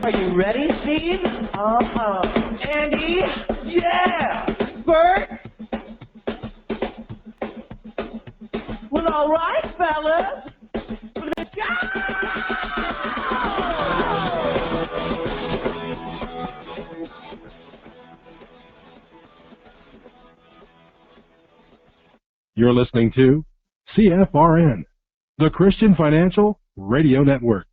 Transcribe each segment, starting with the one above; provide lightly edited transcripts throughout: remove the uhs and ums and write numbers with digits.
Are you ready, Steve? Andy? Yeah! Bert? Well, all right, fellas. Let's go! You're listening to CFRN, the Christian Financial Radio Network.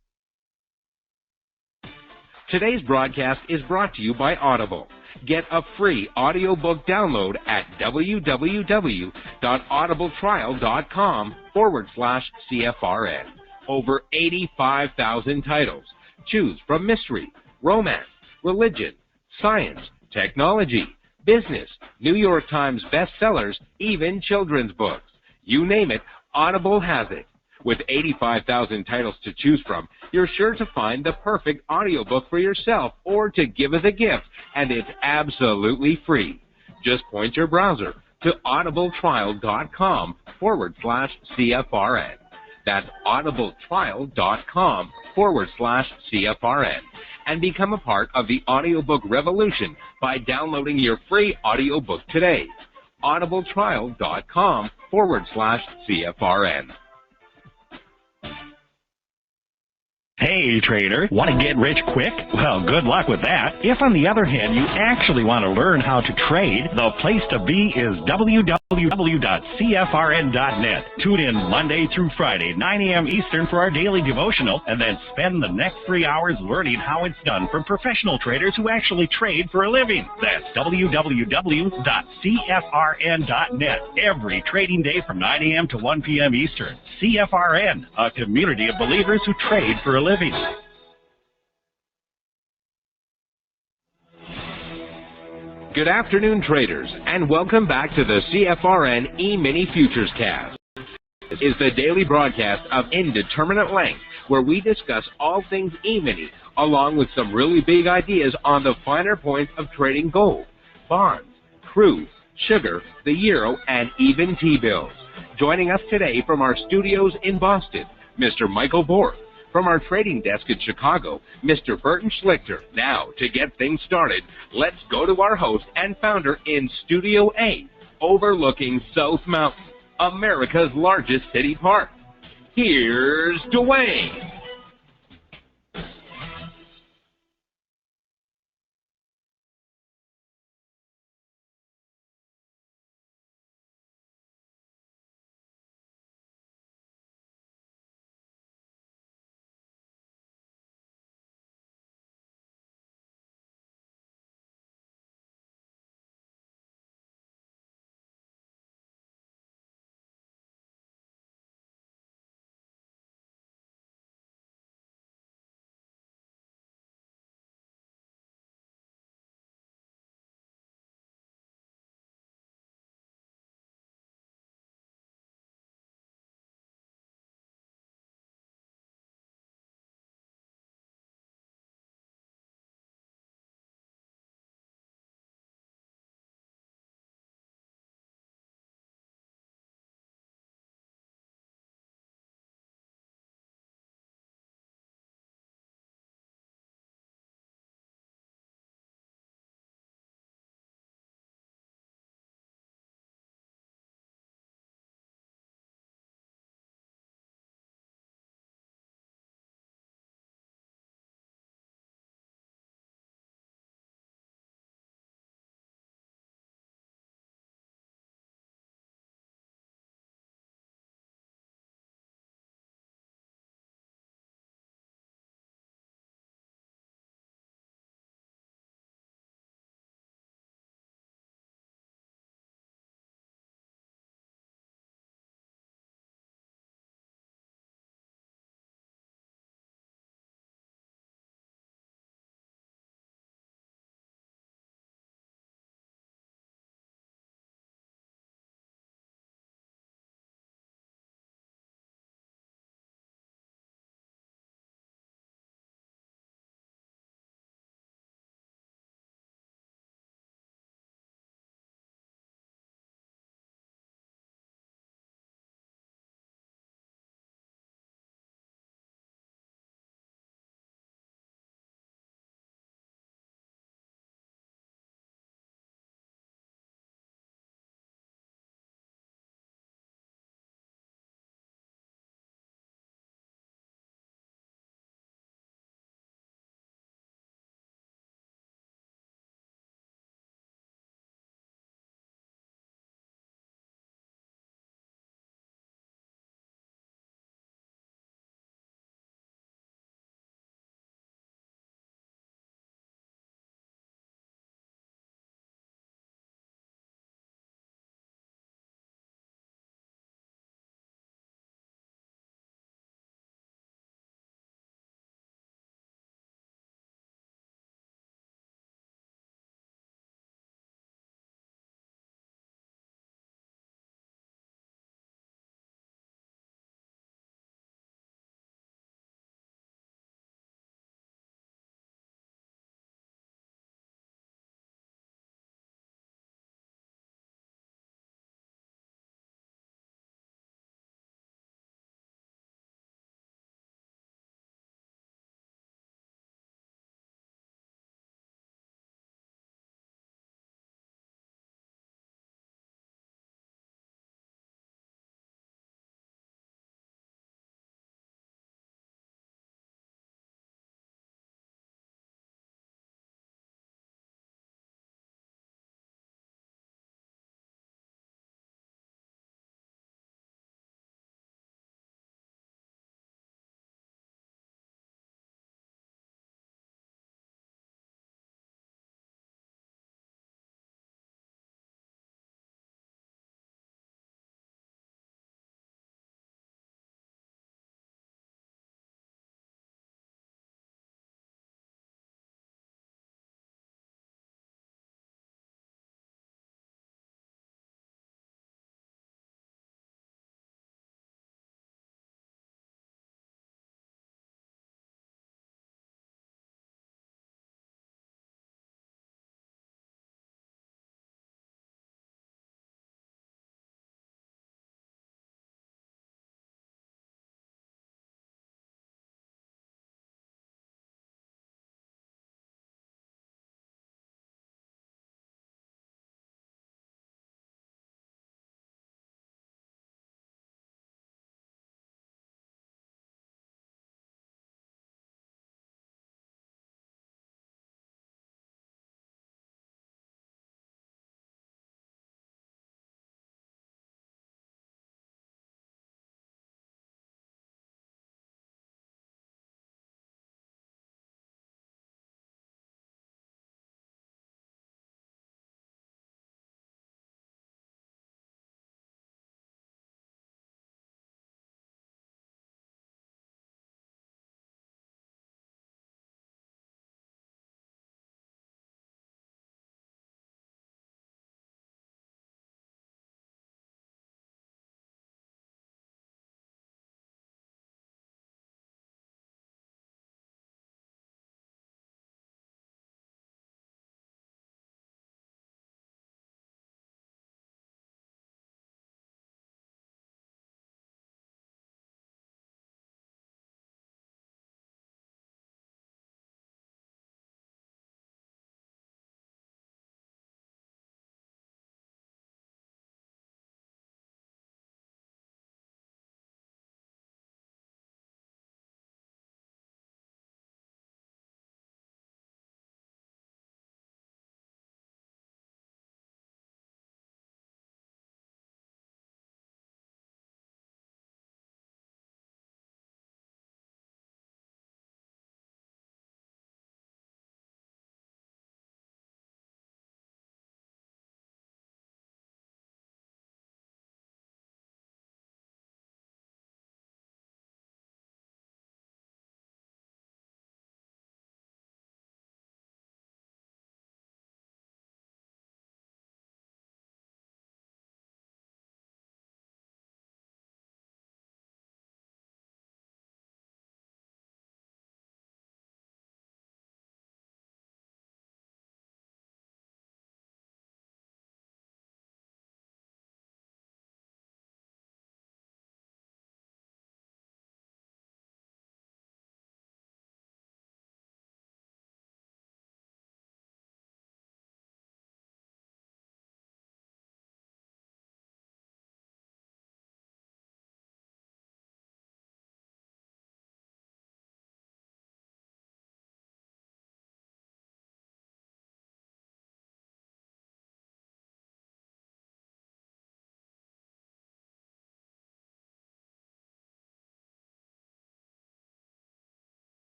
Today's broadcast is brought to you by Audible. Get a free audiobook download at www.audibletrial.com/CFRN. Over 85,000 titles. Choose from mystery, romance, religion, science, technology, business, New York Times bestsellers, even children's books. You name it, Audible has it. With 85,000 titles to choose from, you're sure to find the perfect audiobook for yourself or to give as a gift, and it's absolutely free. Just point your browser to audibletrial.com/CFRN. That's audibletrial.com/CFRN. And become a part of the audiobook revolution by downloading your free audiobook today. audibletrial.com/CFRN. Hey, trader, want to get rich quick? Well, good luck with that. If, on the other hand, you actually want to learn how to trade, the place to be is www.cfrn.net. Tune in Monday through Friday, 9 a.m. Eastern for our daily devotional, and then spend the next 3 hours learning how it's done from professional traders who actually trade for a living. That's www.cfrn.net. Every trading day from 9 a.m. to 1 p.m. Eastern. CFRN, a community of believers who trade for a living. Good afternoon, traders, and welcome back to the CFRN Emini Futures Cast. This is the daily broadcast of Indeterminate Length, where we discuss all things Emini, along with some really big ideas on the finer points of trading gold, bonds, crude, sugar, the euro, and even T-bills. Joining us today from our studios in Boston, Mr. Michael Borth. From our trading desk in Chicago, Mr. Burton Schlichter. Now, to get things started, let's go to our host and founder in Studio A, overlooking South Mountain, America's largest city park. Here's Dwayne.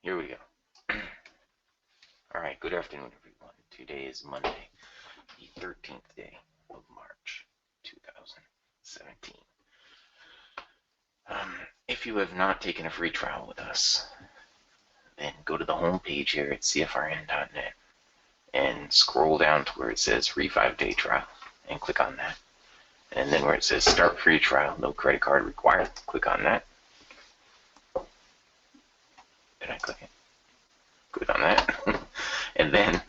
Here we go. All right, good afternoon, everyone. Today is Monday, the 13th day of March, 2017. If you have not taken a free trial with us, then go to the home page here at CFRN.net and scroll down to where it says free 5-day trial and click on that. And then where it says start free trial, no credit card required, click on that. Did I click it? Click on that. And then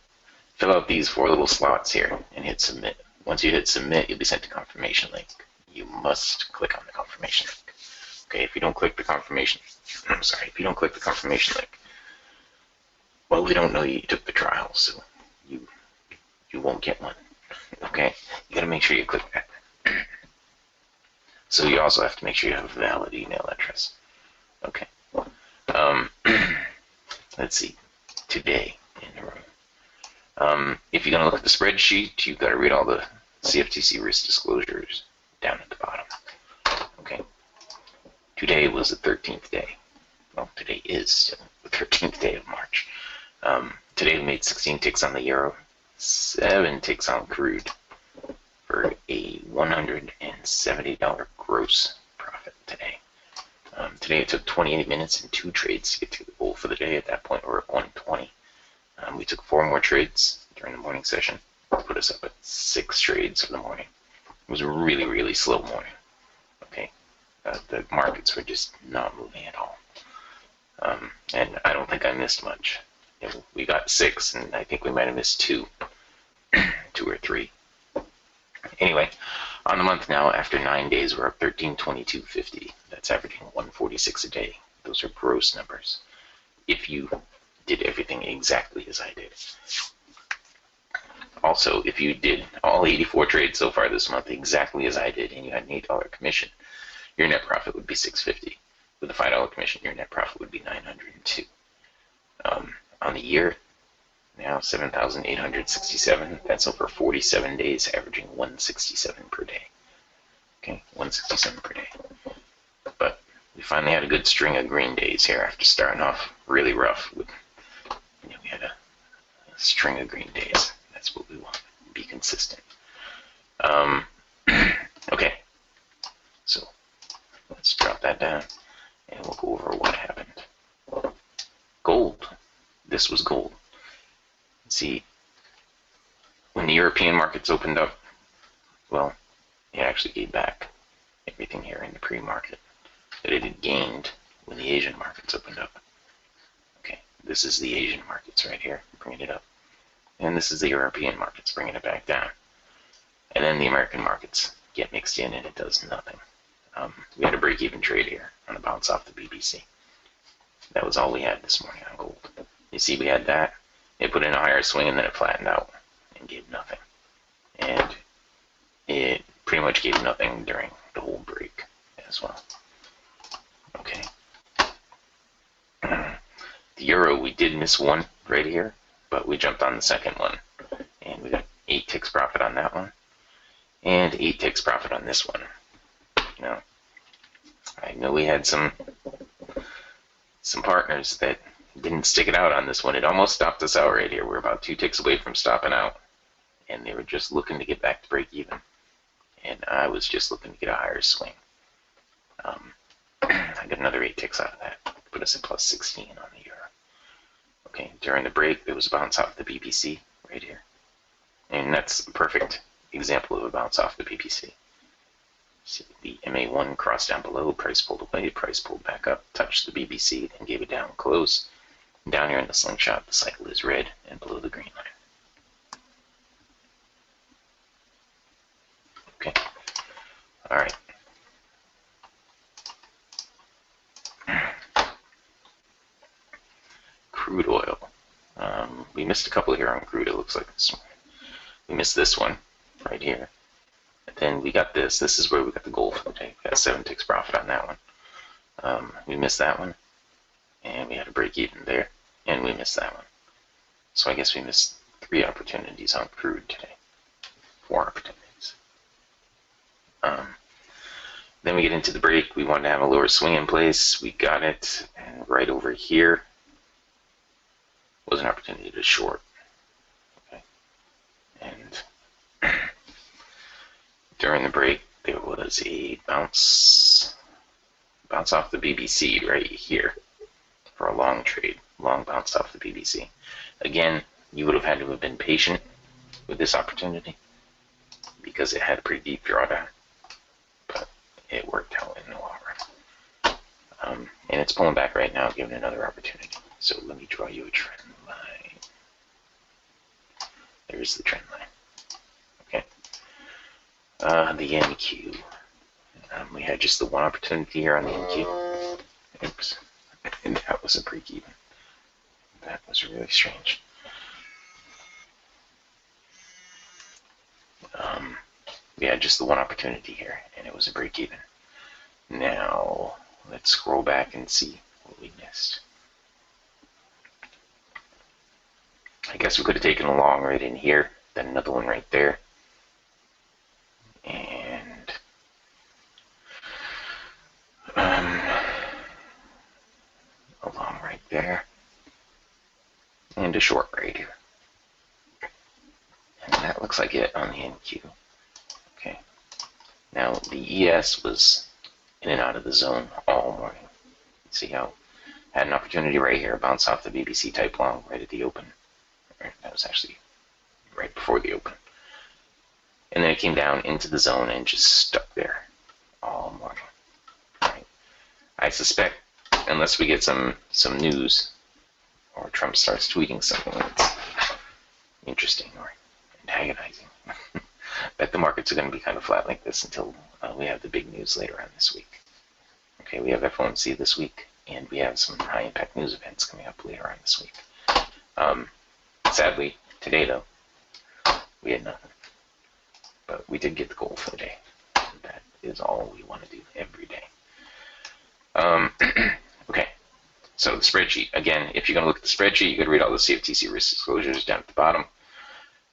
fill out these 4 little slots here and hit submit. Once you hit submit, you'll be sent a confirmation link. You must click on the confirmation link. Okay, if you don't click the confirmation, if you don't click the confirmation link, well, we don't know you took the trial, so you won't get one. Okay, you gotta make sure you click that. So you also have to make sure you have a valid email address. Okay. Let's see. Today in the room. If you're gonna look at the spreadsheet, you've got to read all the CFTC risk disclosures down at the bottom. Okay. Today was the 13th day. Well, today is still the 13th day of March. Today we made 16 ticks on the euro, 7 ticks on crude for a $170 gross profit today. Today it took 28 minutes and 2 trades to get to the goal for the day. At that point we're at 120. We took 4 more trades during the morning session, put us up at 6 trades for the morning. It was a really, really slow morning. Okay, the markets were just not moving at all. And I don't think I missed much. We got 6, and I think we might have missed 2, 2 or 3. Anyway, on the month now, after 9 days, we're up 1322.50. That's averaging 146 a day. Those are gross numbers. If you did everything exactly as I did. Also, if you did all 84 trades so far this month exactly as I did, and you had an $8 commission, your net profit would be $650. With a $5 commission, your net profit would be $902. On the year, now 7,867. That's over 47 days, averaging 167 per day. Okay, 167 per day. But we finally had a good string of green days here after starting off really rough. We had a string of green days. That's what we want. Be consistent. Okay, so let's drop that down and we'll go over what happened. Gold. This was gold. See, when the European markets opened up, well, it actually gave back everything here in the pre-market that it had gained when the Asian markets opened up. Okay, this is the Asian markets right here, bringing it up. And this is the European markets, bringing it back down. And then the American markets get mixed in and it does nothing. We had a break-even trade here on a bounce off the BBC. That was all we had this morning on gold. You see, we had that. It put in a higher swing and then it flattened out and gave nothing. And it pretty much gave nothing during the whole break as well. Okay. The euro, we did miss one right here, but we jumped on the second one. And we got 8 ticks profit on that one. And 8 ticks profit on this one. Now, I know we had some partners that didn't stick it out on this one. It almost stopped us out right here. We're about 2 ticks away from stopping out. And they were just looking to get back to break even. And I was just looking to get a higher swing. I got another 8 ticks out of that. Put us at plus 16 on the euro. Okay, during the break, there was a bounce off the BBC right here. And that's a perfect example of a bounce off the BBC. See, the MA1 crossed down below, price pulled away, price pulled back up, touched the BBC, then gave it down close. Down here in the slingshot, the cycle is red and below the green line. Okay. All right. Crude oil. We missed a couple here on crude, it looks like this one. We missed this one right here. And then we got this. This is where we got the gold for the day. We got 7 ticks profit on that one. We missed that one. And we had a break even there. And we missed that one. So I guess we missed 3 opportunities on crude today. 4 opportunities. Then we get into the break. We wanted to have a lower swing in place. We got it. And right over here, was an opportunity to short. Okay. And during the break, there was a bounce off the BBC right here for a long trade, long bounce off the BBC. Again, you would have had to have been patient with this opportunity because it had a pretty deep drawdown, but it worked out in the long run. And it's pulling back right now, giving another opportunity. So let me draw you a trend line. There's the trend line. Okay. The NQ. We had just the one opportunity here on the NQ. Oops. And that was a break even. That was really strange. We had just the one opportunity here, and it was a break even. Now, let's scroll back and see what we missed. I guess we could have taken a long right in here, then another one right there. And a long right there. And a short right here. And that looks like it on the NQ. Okay. Now, the ES was in and out of the zone all morning. See how had an opportunity right here, bounce off the BBC type long right at the open. That was actually right before the open. And then it came down into the zone and just stuck there all morning. Right. I suspect, unless we get some news, or Trump starts tweeting something that's interesting or antagonizing, that the markets are going to be kind of flat like this until we have the big news later on this week. Okay, we have FOMC this week, and we have some high-impact news events coming up later on this week. Sadly, today, though, we had nothing. But we did get the goal for the day. That is all we want to do every day. Okay, so the spreadsheet. Again, if you're going to look at the spreadsheet, you got to read all the CFTC risk disclosures down at the bottom.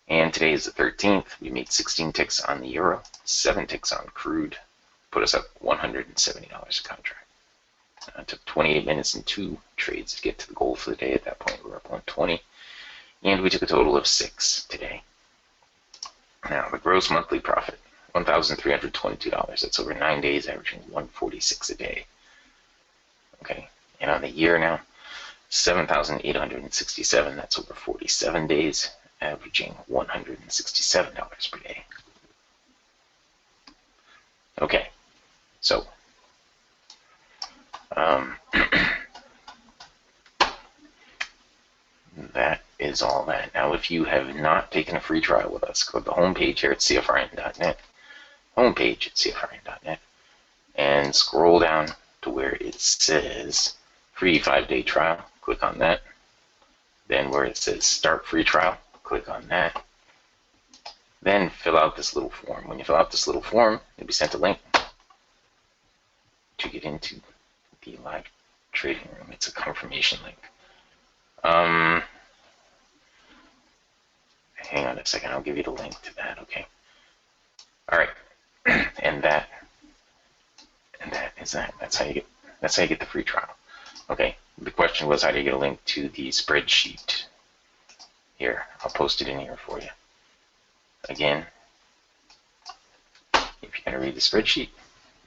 And today is the 13th. We made 16 ticks on the euro, 7 ticks on crude, put us up $170 a contract. It took 28 minutes and 2 trades to get to the goal for the day. At that point, we were up 120. And we took a total of 6 today. Now, the gross monthly profit, $1,322. That's over 9 days, averaging $146 a day. Okay, and on the year now, $7,867. That's over 47 days, averaging $167 per day. Okay, so that is all that. Now, if you have not taken a free trial with us, go to the homepage here at CFRN.net, homepage at CFRN.net, and scroll down to where it says free 5-day trial. Click on that. Then where it says start free trial, click on that. Then fill out this little form. When you fill out this little form, you'll be sent a link to get into the live trading room. It's a confirmation link. Hang on a second, I'll give you the link to that, okay? All right, and that is that. That's how you get the free trial. Okay, the question was, how do you get a link to the spreadsheet? Here, I'll post it in here for you. Again, if you're going to read the spreadsheet,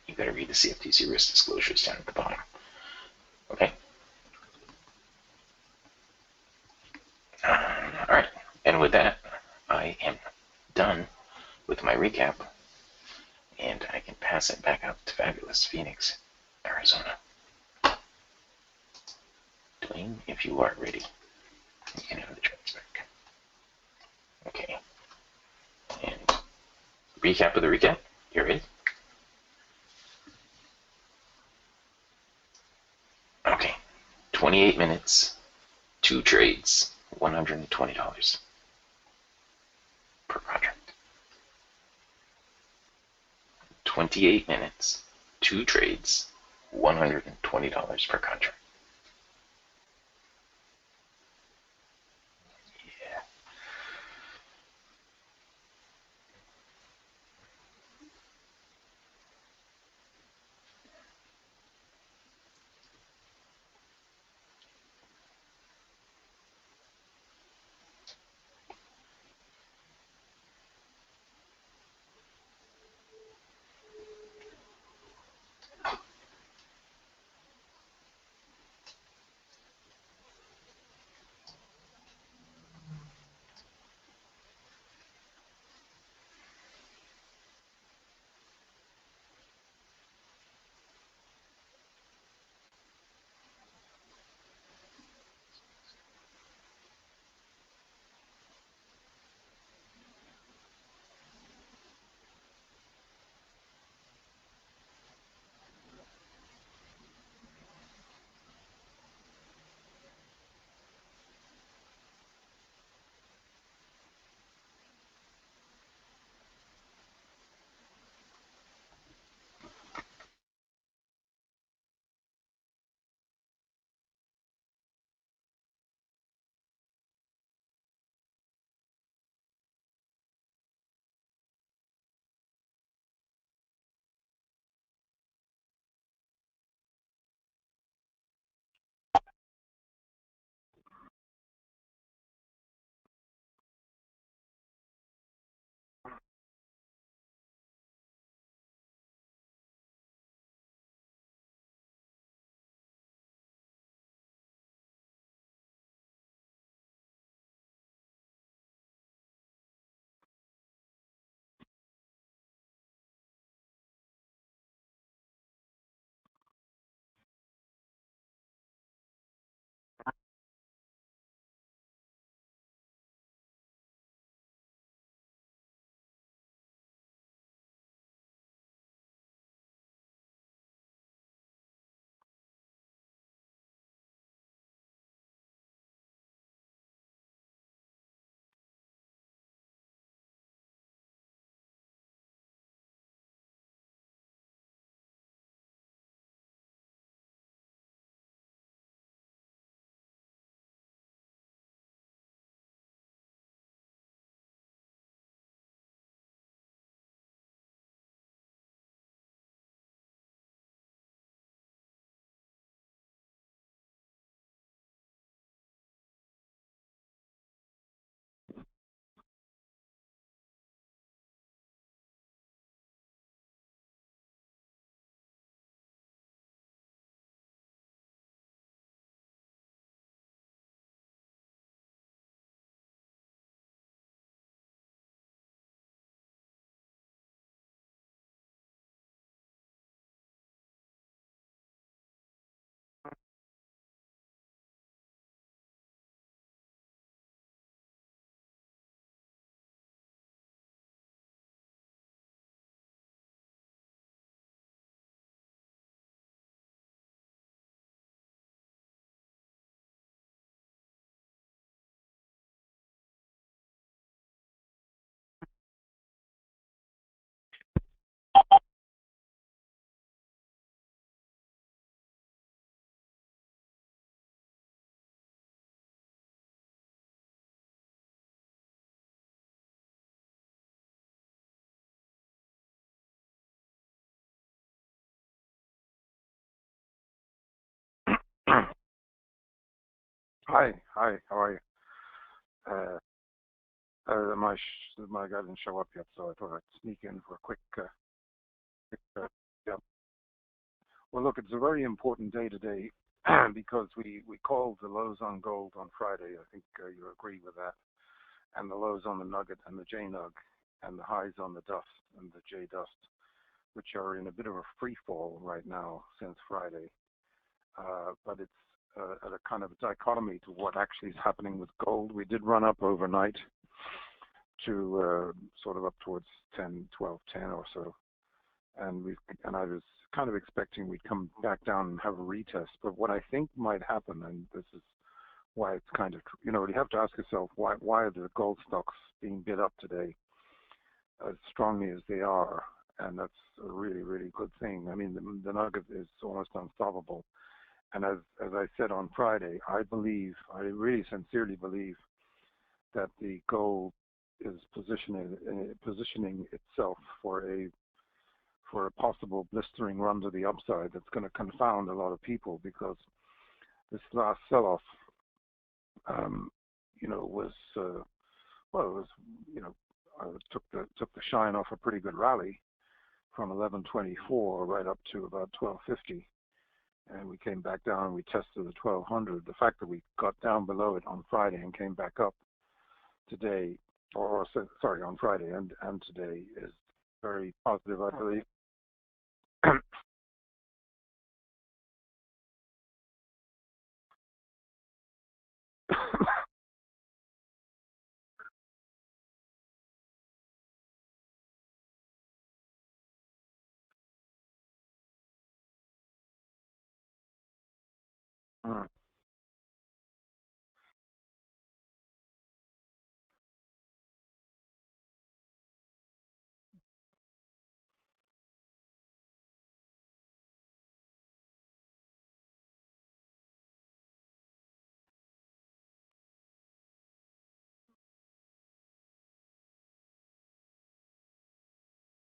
you've got to read the CFTC risk disclosures down at the bottom. Okay? All right, and with that, I am done with my recap, and I can pass it back out to fabulous Phoenix, Arizona. Dwayne, if you are ready, you can have the trades back. Okay. And recap of the recap. Here it is. Okay. 28 minutes, 2 trades, $120 per contract. 28 minutes, 2 trades, $120 per contract. Yeah. Hi, how are you? My guy didn't show up yet, so I thought I'd sneak in for a quick, yeah. Well, look, it's a very important day today because we called the lows on gold on Friday. I think you agree with that. And the lows on the nugget and the J-nug and the highs on the dust and the J-dust, which are in a bit of a free fall right now since Friday. But it's at a kind of dichotomy to what actually is happening with gold. We did run up overnight to sort of up towards 10, 12, 10 or so. And I was kind of expecting we'd come back down and have a retest. But what I think might happen, and this is why it's kind of, you have to ask yourself, why are the gold stocks being bid up today as strongly as they are? And that's a really, really good thing. I mean, the nugget is almost unstoppable. And as I said on Friday, I really sincerely believe that the gold is positioning itself for a possible blistering run to the upside that's going to confound a lot of people, because this last sell-off, was took the shine off a pretty good rally from 1124 right up to about 1250. And we came back down and we tested the 1200. The fact that we got down below it on Friday and came back up today, on Friday and today, is very positive, I believe.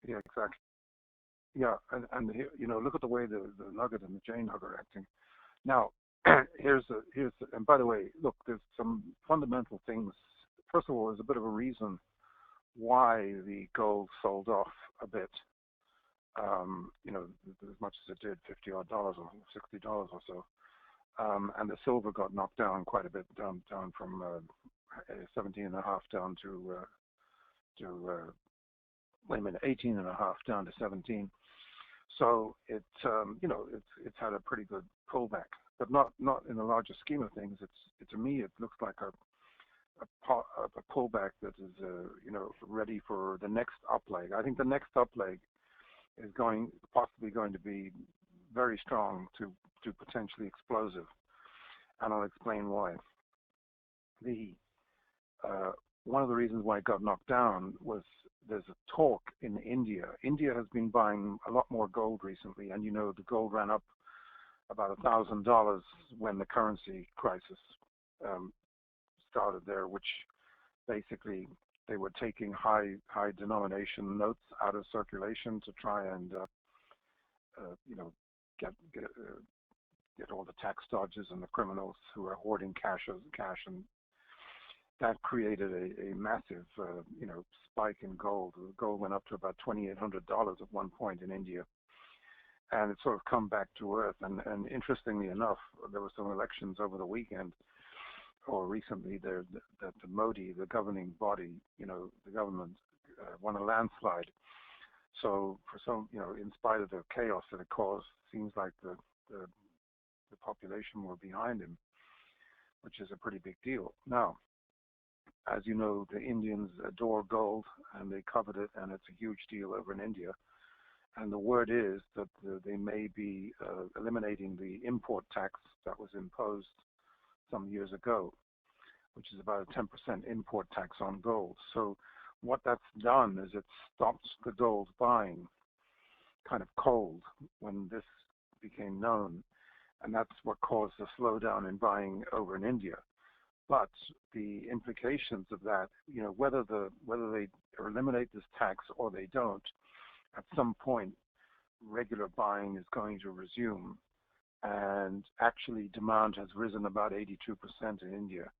Yeah, exactly. Yeah, and look at the way the nugget and the J-nug are acting. Now, and by the way, look, there's some fundamental things. First of all, there's a bit of a reason why the gold sold off a bit. As much as it did, $50 odd or $60 or so. And the silver got knocked down quite a bit, down from 17.5 down to 18.5 down to 17. So it's had a pretty good pullback, but not in the larger scheme of things. To me it looks like a pullback that is ready for the next up leg. I think the next up leg is possibly going to be very strong to potentially explosive, and I'll explain why. One of the reasons why it got knocked down was there's a talk in India. India has been buying a lot more gold recently, and the gold ran up about $1,000 when the currency crisis started there, which basically they were taking high denomination notes out of circulation to try and get all the tax dodgers and the criminals who are hoarding cash, and that created a massive spike in gold. Gold went up to about $2,800 at one point in India, and it's sort of come back to earth. And interestingly enough, there were some elections over the weekend or recently that the Modi, the governing body, the government won a landslide. So for some, in spite of the chaos that it caused, seems like the population were behind him, which is a pretty big deal. Now, as you know, the Indians adore gold and they covet it, and it's a huge deal over in India. And the word is that they may be eliminating the import tax that was imposed some years ago, which is about a 10% import tax on gold. So what that's done is it stopped the gold buying kind of cold when this became known, and that's what caused the slowdown in buying over in India. But the implications of that, whether they eliminate this tax or they don't, at some point regular buying is going to resume, and actually demand has risen about 82% in India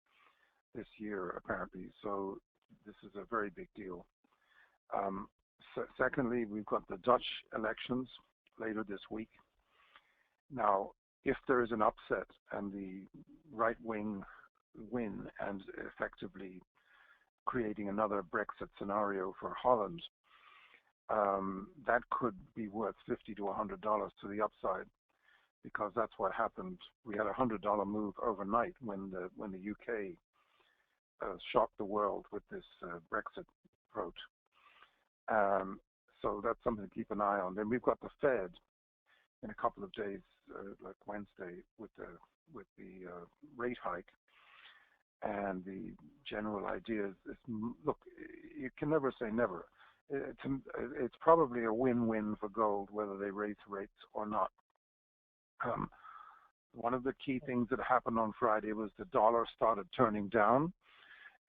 this year, apparently. So this is a very big deal. Secondly, we've got the Dutch elections later this week. Now, if there is an upset and the right wing win and effectively creating another Brexit scenario for Holland, that could be worth $50 to $100 to the upside, because that's what happened. We had a $100 move overnight when the UK shocked the world with this Brexit vote. So that's something to keep an eye on. Then we've got the Fed in a couple of days, like Wednesday, with the rate hike. And the general idea is, look, you can never say never. It's probably a win-win for gold, whether they raise rates or not. One of the key things that happened on Friday was the dollar started turning down,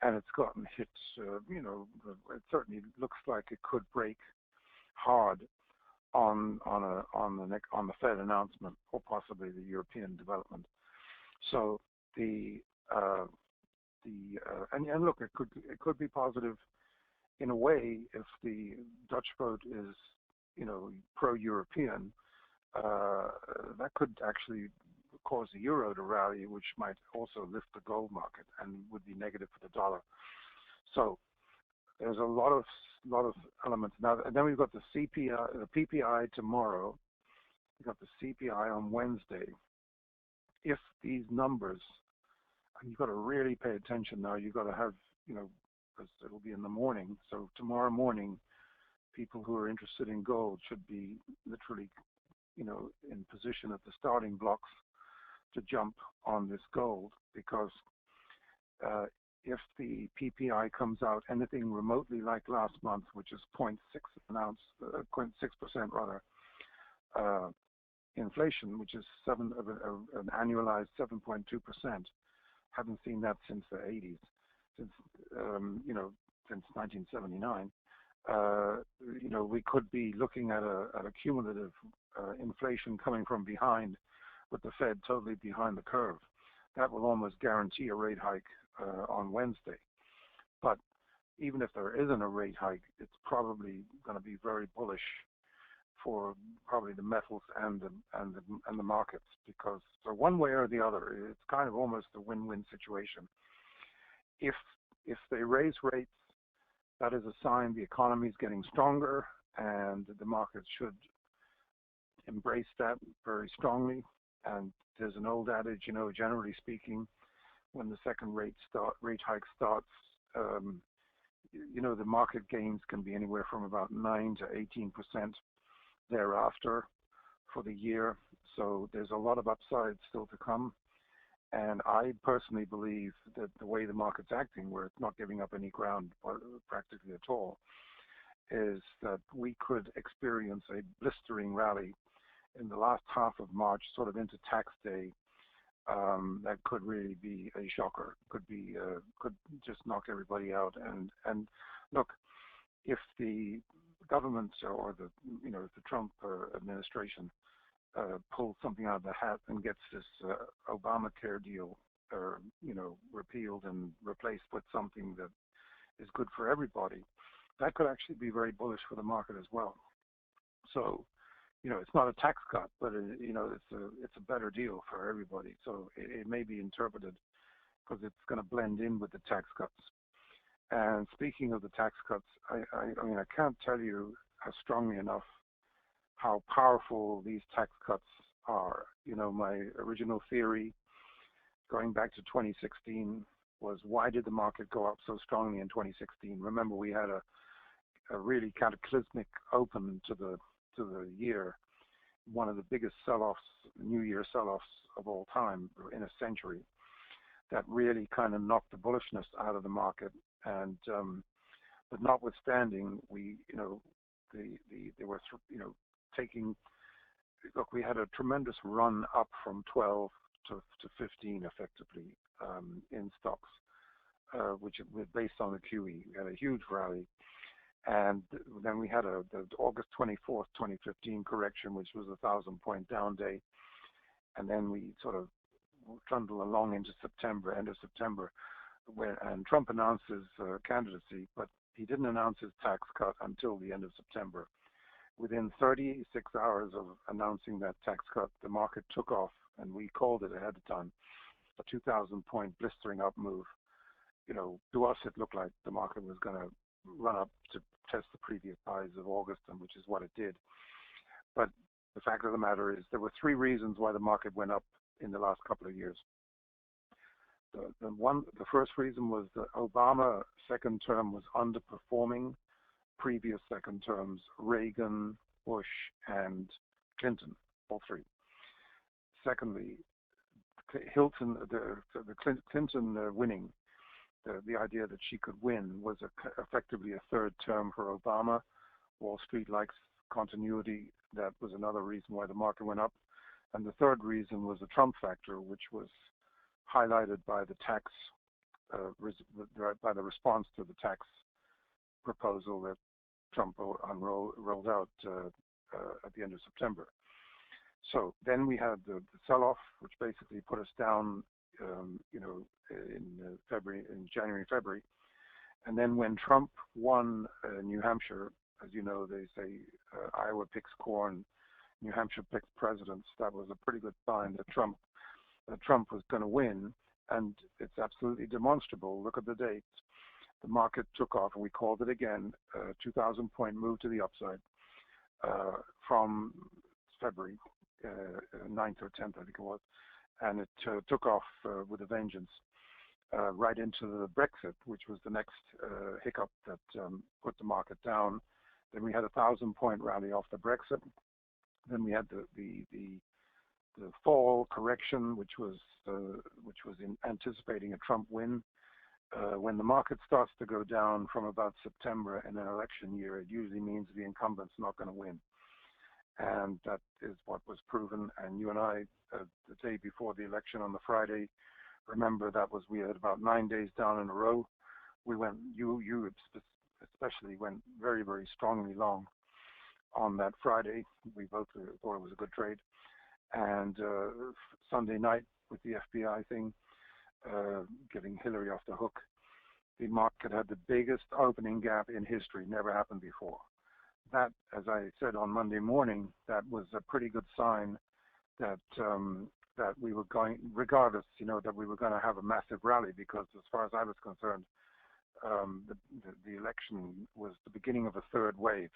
and it's gotten hit. It certainly looks like it could break hard on the Fed announcement, or possibly the European development. So and look, it could be positive in a way if the Dutch vote is, pro-European. That could actually cause the euro to rally, which might also lift the gold market and would be negative for the dollar. So there's a lot of elements now. And then we've got the CPI, the PPI tomorrow. We've got the CPI on Wednesday. If these numbers, and you've got to really pay attention now. You've got to have, because it'll be in the morning. So tomorrow morning, people who are interested in gold should be literally, in position at the starting blocks to jump on this gold, because if the PPI comes out anything remotely like last month, which is 0.6% rather, inflation, which is an annualized 7.2%. Haven't seen that since the 80s, since 1979. We could be looking at a cumulative inflation coming from behind, with the Fed totally behind the curve. That will almost guarantee a rate hike on Wednesday. But even if there isn't a rate hike, it's probably going to be very bullish for probably the metals and the markets, because so one way or the other, it's kind of almost a win-win situation. If they raise rates, that is a sign the economy is getting stronger, and the markets should embrace that very strongly. And there's an old adage, generally speaking, when the second rate hike starts, the market gains can be anywhere from about 9 to 18% thereafter for the year. So there's a lot of upside still to come. And I personally believe that the way the market's acting, where it's not giving up any ground practically at all, is that we could experience a blistering rally in the last half of March, sort of into tax day. That could really be a shocker. Could just knock everybody out. And look, if the government or the Trump administration pulls something out of the hat and gets this Obamacare deal repealed and replaced with something that is good for everybody, that could actually be very bullish for the market as well. So, it's not a tax cut, but it's a better deal for everybody. So it may be interpreted, because it's going to blend in with the tax cuts. And speaking of the tax cuts, I can't tell you strongly enough how powerful these tax cuts are. My original theory, going back to 2016, was why did the market go up so strongly in 2016? Remember, we had a really cataclysmic open to the year, one of the biggest sell-offs, New Year sell-offs of all time in a century, that really kind of knocked the bullishness out of the market. And but notwithstanding, they were taking. Look, we had a tremendous run up from 12 to 15 effectively in stocks, which was based on the QE. We had a huge rally. And then we had the August 24th, 2015 correction, which was a 1,000-point down day. and then we sort of trundle along into September, end of September, and Trump announced his candidacy, but he didn't announce his tax cut until the end of September. Within 36 hours of announcing that tax cut, the market took off, and we called it ahead of time, a 2,000-point blistering up move. You know, to us, it looked like the market was going to run up to test the previous highs of August, and which is what it did. But the fact of the matter is there were three reasons why the market went up in the last couple of years. The first reason was that Obama second term was underperforming previous second terms, Reagan, Bush, and Clinton, all three. Secondly, Clinton winning, the idea that she could win was effectively a third term for Obama. Wall Street likes continuity. That was another reason why the market went up. And the third reason was the Trump factor, which was highlighted by the tax, by the response to the tax proposal that Trump rolled out at the end of September. So then we had the sell-off, which basically put us down, in January, February. And then when Trump won New Hampshire, as you know, they say Iowa picks corn, New Hampshire picks presidents. That was a pretty good sign that Trump was going to win, and it's absolutely demonstrable. Look at the dates. The market took off, and we called it again, 2,000-point move to the upside from February 9th or 10th, I think it was, and it took off with a vengeance right into the Brexit, which was the next hiccup that put the market down. Then we had a 1,000-point rally off the Brexit. Then we had the fall correction, which was in anticipating a Trump win. When the market starts to go down from about September in an election year, it usually means the incumbent's not going to win. And that is what was proven. And you and I, the day before the election on the Friday, remember we had about 9 days down in a row. We went, you especially went very, very strongly long on that Friday. We both thought it was a good trade. And Sunday night with the FBI thing, getting Hillary off the hook, the market had the biggest opening gap in history, never happened before. That, as I said on Monday morning, that was a pretty good sign that that we were going, regardless, that we were going to have a massive rally, because as far as I was concerned, the election was the beginning of a third wave.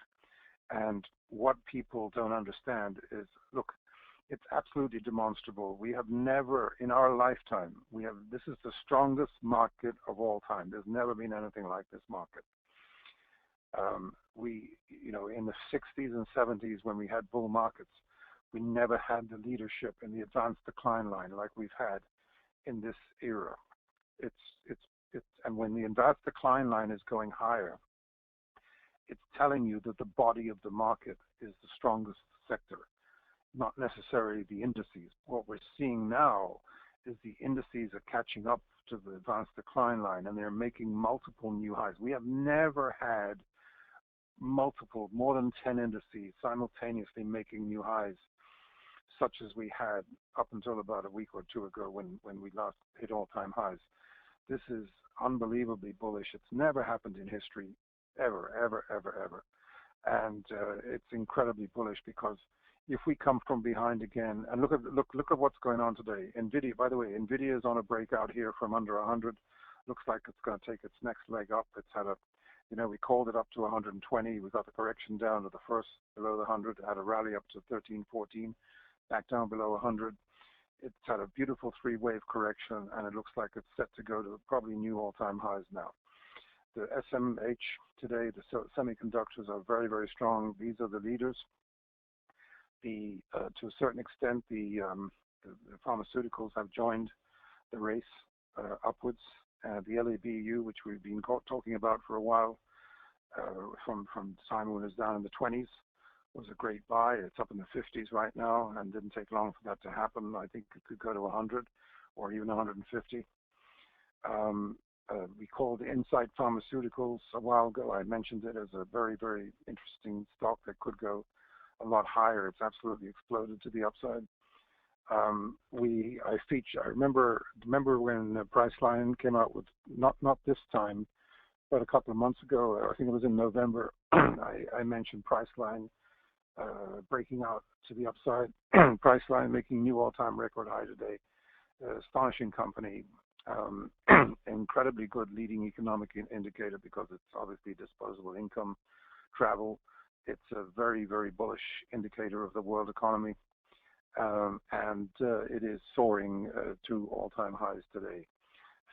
And what people don't understand is, look, it's absolutely demonstrable. We have never, in our lifetime, this is the strongest market of all time. There's never been anything like this market. In the 60s and 70s, when we had bull markets, we never had the leadership in the advanced decline line like we've had in this era. And when the advanced decline line is going higher, it's telling you that the body of the market is the strongest sector, not necessarily the indices. What we're seeing now is the indices are catching up to the advanced decline line, and they're making multiple new highs. We have never had more than 10 indices simultaneously making new highs, such as we had up until about a week or two ago when we last hit all-time highs. This is unbelievably bullish. It's never happened in history, ever, ever, ever, ever. And it's incredibly bullish, because if we come from behind again, and look at what's going on today. Nvidia, by the way, Nvidia is on a breakout here from under 100. Looks like it's going to take its next leg up. It's had we called it up to 120. We got the correction down to the first below the 100. Had a rally up to 13, 14, back down below 100. It's had a beautiful three-wave correction, and it looks like it's set to go to probably new all-time highs now. The SMH today, the semiconductors are very, very strong. These are the leaders. To a certain extent, the pharmaceuticals have joined the race upwards. The LABU, which we've been talking about for a while, from time when it was down in the 20s, was a great buy. It's up in the 50s right now, and didn't take long for that to happen. I think it could go to 100 or even 150. We called Insight Pharmaceuticals a while ago. I mentioned it as a very, very interesting stock that could go a lot higher. It's absolutely exploded to the upside. I remember when Priceline came out with, not this time, but a couple of months ago, I think it was in November, I mentioned Priceline breaking out to the upside. Priceline making new all-time record high today. Astonishing company. Incredibly good leading economic indicator because it's obviously disposable income, travel. It's a very, very bullish indicator of the world economy. And it is soaring to all-time highs today.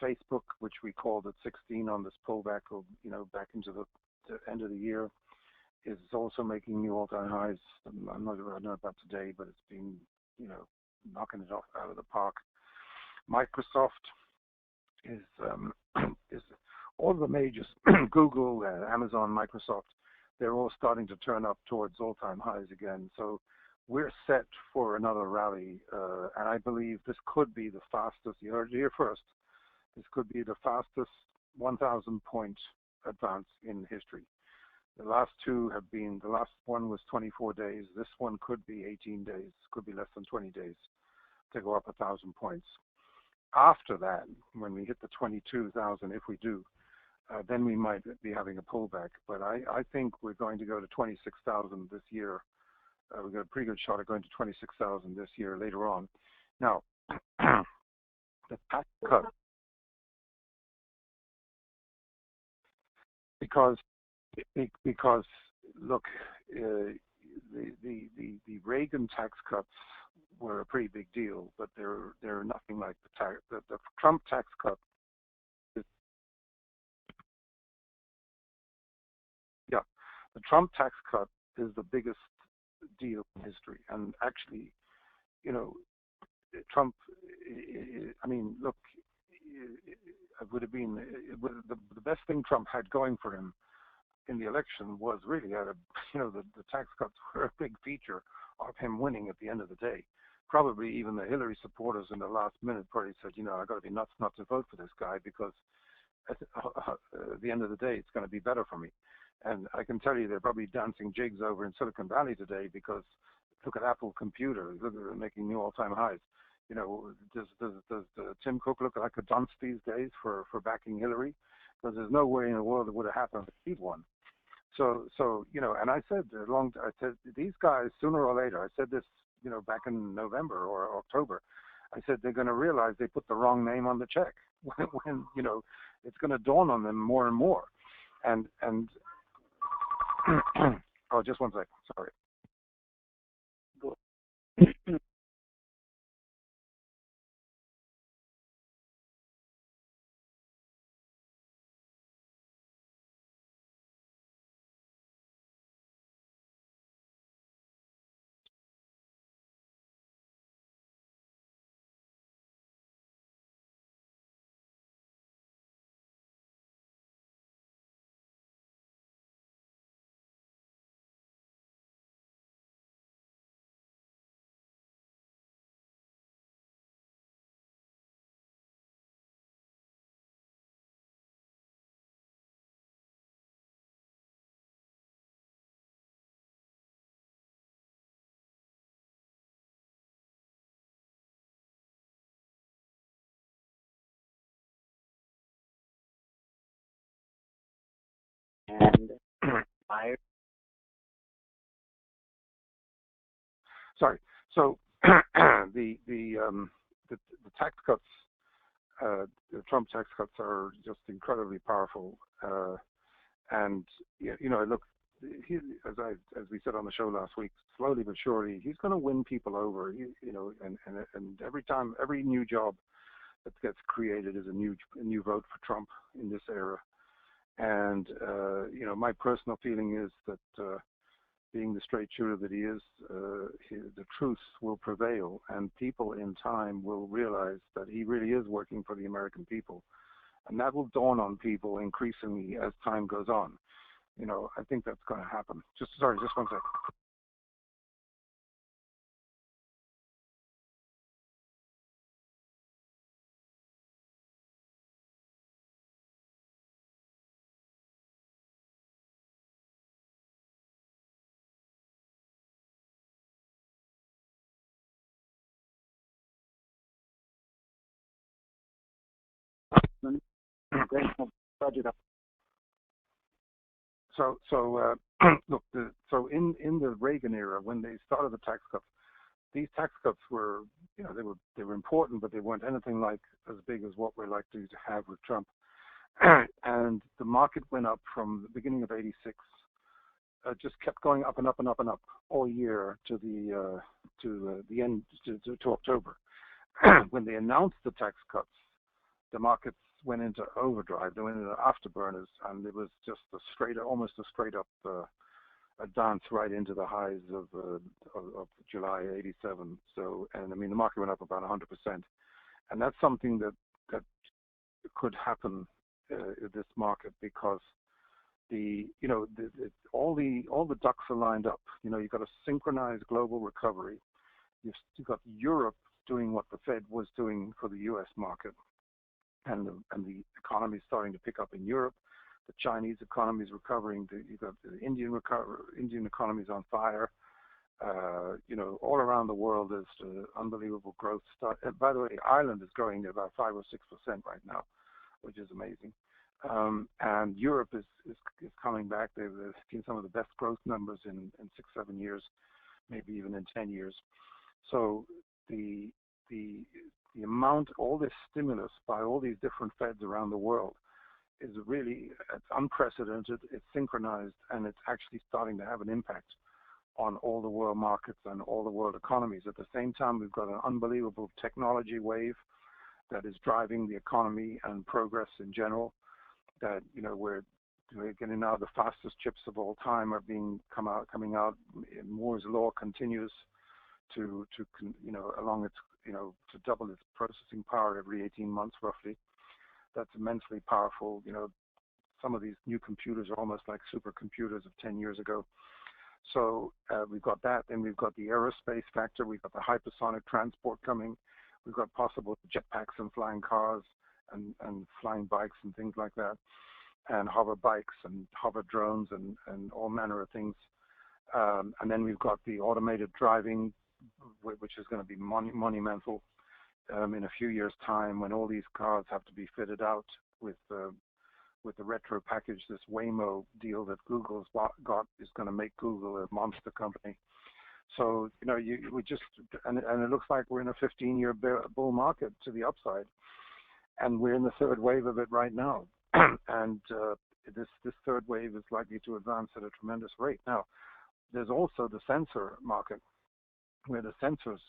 Facebook, which we called at 16 on this pullback of, back into the end of the year, is also making new all-time highs. I don't know about today, but it's been, knocking it out of the park. Microsoft is all the majors, Google, Amazon, Microsoft, they're all starting to turn up towards all-time highs again. So we're set for another rally, and I believe this could be the fastest, you heard it here first, this could be the fastest 1,000 point advance in history. The last two have been, the last one was 24 days. This one could be 18 days, could be less than 20 days to go up 1,000 points. After that, when we hit the 22,000, if we do, then we might be having a pullback. But I think we're going to go to 26,000 this year. We've got a pretty good shot at going to 26,000 this year later on. Now, the tax cut, because look, the Reagan tax cuts were a pretty big deal, but they're nothing like the Trump tax cut. Yeah, the Trump tax cut is the biggest deal in history, and actually, Trump. I mean, look, it would have been the best thing Trump had going for him in the election was really the tax cuts were a big feature of him winning at the end of the day. Probably even the Hillary supporters in the last minute probably said, I got to be nuts not to vote for this guy because at the end of the day, it's going to be better for me. And I can tell you they're probably dancing jigs over in Silicon Valley today because look at Apple Computer, look at it making new all-time highs. Does Tim Cook look like a dunce these days for backing Hillary? Because there's no way in the world it would have happened if he'd won. So and I said these guys sooner or later. I said this back in November or October. I said they're going to realize they put the wrong name on the check when it's going to dawn on them more and more. And oh, just one second. Sorry. And I Sorry. So the tax cuts, the Trump tax cuts are just incredibly powerful. And look, as we said on the show last week, slowly but surely, he's going to win people over. And every new job that gets created is a new vote for Trump in this era. And my personal feeling is that being the straight shooter that he is, the truth will prevail, and people in time will realize that he really is working for the American people, and that will dawn on people increasingly as time goes on. I think that's going to happen. Just one second. congressional budget. So look, so in the Reagan era, when they started the tax cuts, these tax cuts were, they were important, but they weren't anything like as big as what we're likely to have with Trump. And the market went up from the beginning of '86, just kept going up and up and up and up all year to the end to October. When they announced the tax cuts, the markets went into overdrive. They went into afterburners, and it was just almost a straight up a dance right into the highs of July '87. So, and I mean, the market went up about 100%, and that's something that could happen in this market because all the ducks are lined up. You've got a synchronized global recovery. You've got Europe doing what the Fed was doing for the U.S. market, and the economy is starting to pick up in Europe. The Chinese economy is recovering. You've got the Indian economy is on fire. All around the world there's unbelievable growth. By the way, Ireland is growing at about 5 or 6% right now, which is amazing. And Europe is coming back. They've seen some of the best growth numbers in 6-7 years, maybe even in 10 years. So the amount, all this stimulus by all these different Feds around the world is really, it's unprecedented, it's synchronized, and it's actually starting to have an impact on all the world markets and all the world economies. At the same time, we've got an unbelievable technology wave that is driving the economy and progress in general. That we're getting now the fastest chips of all time are coming out. Moore's law continues to along its to double its processing power every 18 months roughly. That's immensely powerful. Some of these new computers are almost like supercomputers of 10 years ago. So we've got that, and we've got the aerospace factor. We've got the hypersonic transport coming. We've got possible jetpacks and flying cars and flying bikes and things like that, and hover bikes and hover drones and all manner of things. And then we've got the automated driving, which is going to be monumental in a few years' time, when all these cars have to be fitted out with the retro package. This Waymo deal that Google's got is going to make Google a monster company. So we just and it looks like we're in a 15-year bull market to the upside, and we're in the third wave of it right now. And this third wave is likely to advance at a tremendous rate. Now, there's also the sensor market, where the sensors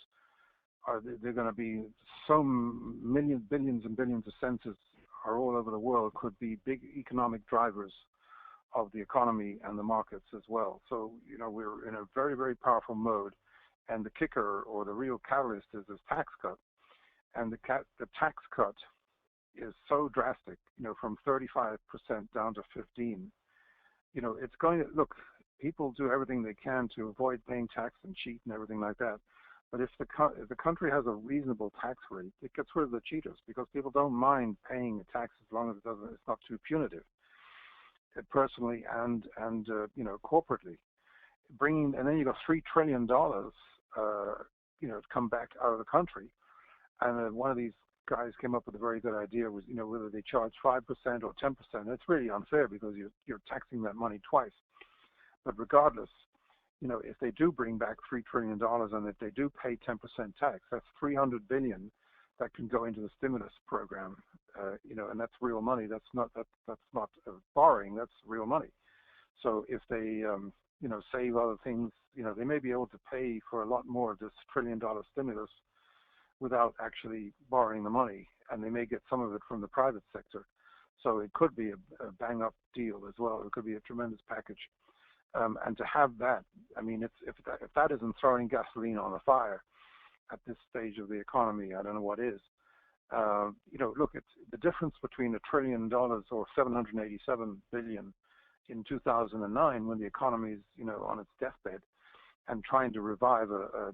they're going to be so millions, billions and billions of sensors are all over the world, could be big economic drivers of the economy and the markets as well. So, we're in a very, very powerful mode, and the kicker or the real catalyst is this tax cut. And the tax cut is so drastic, from 35% down to 15%. It's going to, look, people do everything they can to avoid paying tax and cheat and everything like that. But if the country has a reasonable tax rate, it gets rid of the cheaters, because people don't mind paying a tax as long as it's not too punitive, personally and corporately. And then you got $3 trillion, to come back out of the country. And one of these guys came up with a very good idea, was whether they charge 5% or 10%. It's really unfair, because you're taxing that money twice. But regardless, if they do bring back $3 trillion, and if they do pay 10% tax, that's $300 billion that can go into the stimulus program, and that's real money. That's not borrowing. That's real money. So if they, save other things, they may be able to pay for a lot more of this $1 trillion stimulus without actually borrowing the money, and they may get some of it from the private sector. So it could be a bang-up deal as well. It could be a tremendous package. And to have that, I mean, if that isn't throwing gasoline on a fire at this stage of the economy, I don't know what is. Look, it's the difference between $1 trillion or 787 billion in 2009, when the economy is, on its deathbed, and trying to revive a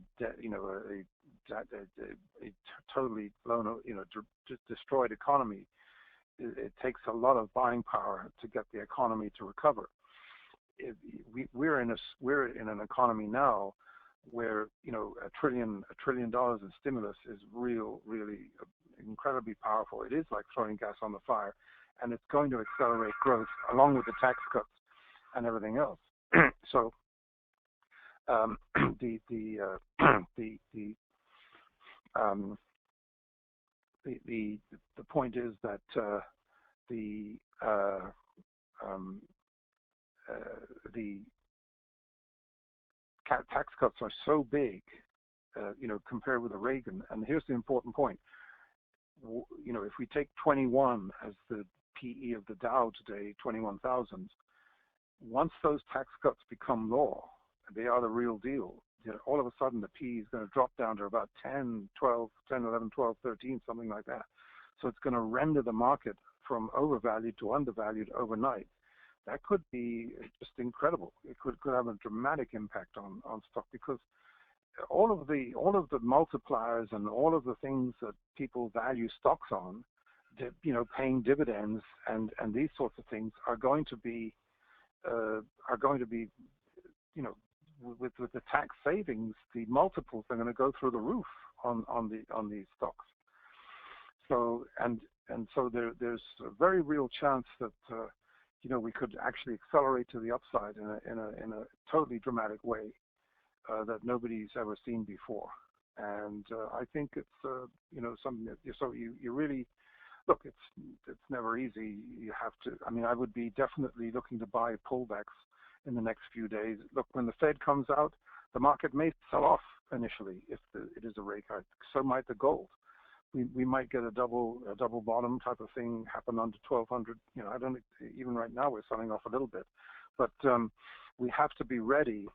totally blown, destroyed economy. It takes a lot of buying power to get the economy to recover. We're in an economy now where $1 trillion in stimulus is really incredibly powerful. It is like throwing gas on the fire, and it's going to accelerate growth along with the tax cuts and everything else. So the point is that the tax cuts are so big, compared with the Reagan. And here's the important point. If we take 21 as the PE of the Dow today, 21,000, once those tax cuts become law, they are the real deal. All of a sudden the PE is going to drop down to about 10, 11, 12, 13, something like that. So it's going to render the market from overvalued to undervalued overnight. That could be just incredible. It could have a dramatic impact on stock, because all of the multipliers and all of the things that people value stocks on, paying dividends and these sorts of things are going to be with the tax savings, the multiples are going to go through the roof on these stocks. So so there's a very real chance that we could actually accelerate to the upside in a totally dramatic way that nobody's ever seen before. And I think it's something that so you really look. It's never easy. You have to. I mean, I would be definitely looking to buy pullbacks in the next few days. Look, when the Fed comes out, the market may sell off initially if it is a rate hike. So might the gold. We might get a double bottom type of thing happen under 1,200. I don't even right now we're selling off a little bit, but we have to be ready.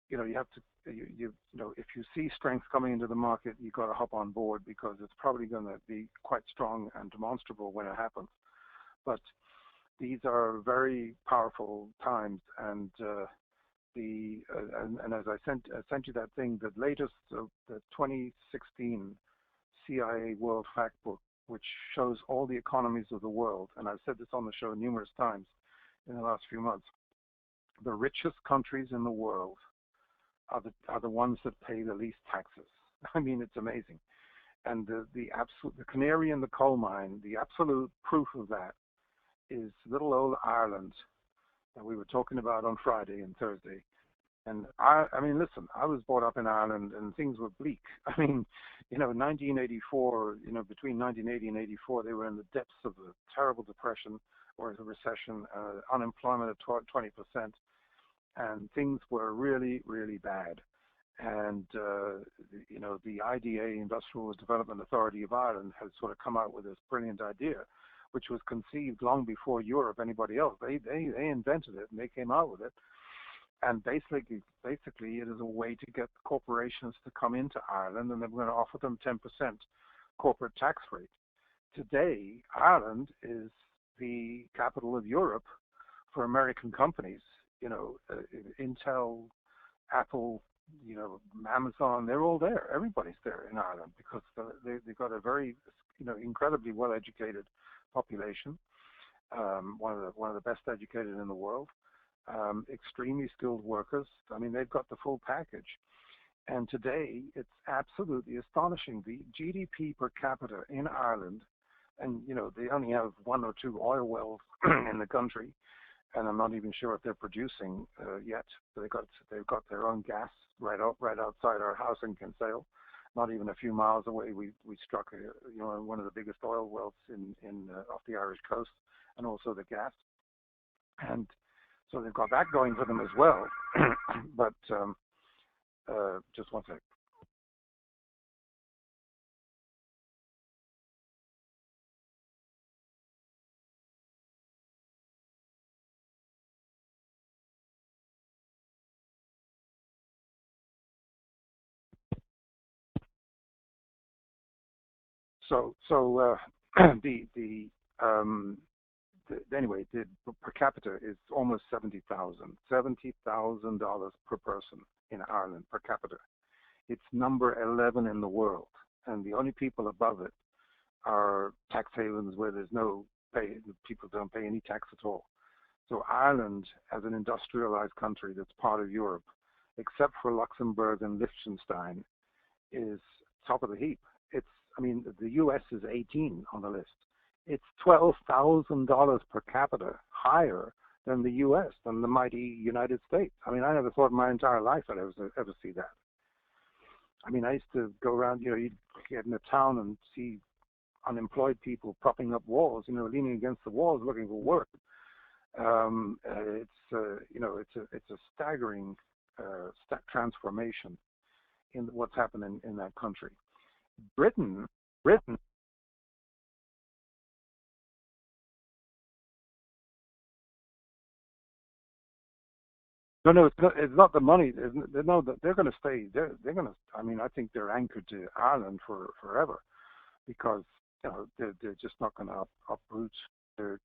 You have to if you see strength coming into the market, you got to hop on board, because it's probably going to be quite strong and demonstrable when it happens. But these are very powerful times, and and as I sent you that thing, the latest the 2016 CIA World Factbook, which shows all the economies of the world, and I've said this on the show numerous times in the last few months. The richest countries in the world are the ones that pay the least taxes. I mean, it's amazing. And the canary in the coal mine, the absolute proof of that is little old Ireland that we were talking about on Friday and Thursday. And I mean, listen, I was brought up in Ireland and things were bleak. I mean, 1984, between 1980 and 84, they were in the depths of a terrible depression or a recession, unemployment at 20%. And things were really, really bad. And, the IDA, Industrial Development Authority of Ireland, has sort of come out with this brilliant idea, which was conceived long before Europe, anybody else. They invented it, and they came out with it. And basically, it is a way to get corporations to come into Ireland, and they're going to offer them 10% corporate tax rate. Today, Ireland is the capital of Europe for American companies. Intel, Apple, Amazon, they're all there. Everybody's there in Ireland because they've got a very, incredibly well-educated population, one of the best educated in the world, extremely skilled workers. I mean, they've got the full package. And today, it's absolutely astonishing. The GDP per capita in Ireland, and, they only have one or two oil wells in the country, and I'm not even sure if they're producing yet. They've got their own gas right outside our house in Kinsale. Not even a few miles away, we struck one of the biggest oil wells in off the Irish coast, and also the gas. And so they've got that going for them as well. But just one sec. Anyway, the per capita is almost $70,000 per person in Ireland per capita. It's number 11 in the world, and the only people above it are tax havens where there's no pay. People don't pay any tax at all. So Ireland, as an industrialized country that's part of Europe, except for Luxembourg and Liechtenstein, is top of the heap. It's I mean, the U.S. is 18 on the list. It's $12,000 per capita higher than the U.S., than the mighty United States. I mean, I never thought in my entire life I'd ever see that. I mean, I used to go around, you'd get in a town and see unemployed people propping up walls, leaning against the walls looking for work. It's a staggering transformation in what's happening in that country. Britain. No, it's not the money. No, they're going to stay. They're going to. I mean, I think they're anchored to Ireland forever, because they're just not going to uproot. They're